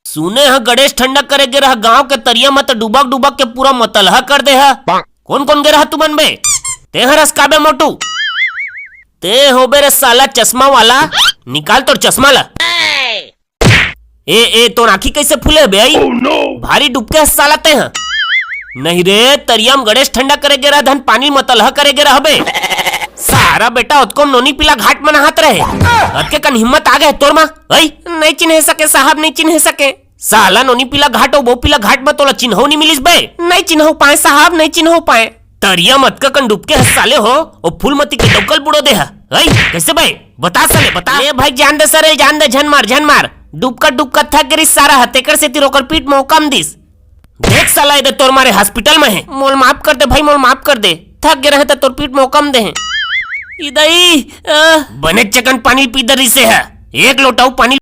सुने ह गणेश ठंडा करे गे रहा गांव के तरिया मत डूबक डूबक के पूरा मतलहा कर दे है। कौन कौन गे रहा तू मन बे? ते हरस काबे मोटू? ते हो बे रे साला चश्मा वाला, निकाल तोर चश्मा ला। ए तो आँखी कैसे फूले बे आई? भारी डूबके साला ते हैं। नहीं रे तरियाम गणेश ठंडा करे गे रहा धन पानी मतलहा करे गे रहा बे। सारा बेटा उत्को नोनी पीला घाट में नहात रहे। अतके कन हिम्मत आ गए तोर मां? आई नहीं चिन्ह सके साहब, नहीं चिन्ह सके। साला नोनी पीला घाट और वो पीला घाट में तोला चिन्हो नहीं मिलिस बे। नहीं चिन्हो पाए साहब, नहीं चिन्हो पाए। तरिया मत का कन डूबके साले हो और फूलमती के डोकल बुड़ो दे है। आई कैसे बे? बता साले बता। ए भाई जान दे सरे, जान दे, झन मार। डूबका थक गिरी सारा हतेकर से तिरोकर पीठ में कम दिस। देख साला इधर तोर मारे हॉस्पिटल में है। मोल माफ कर दे भाई, मोल माफ कर दे। थक गए रहे तो तोर पीठ में कम दे हैं। इधर बने चकन पानी पी दरी से है। एक लोटाऊ पानी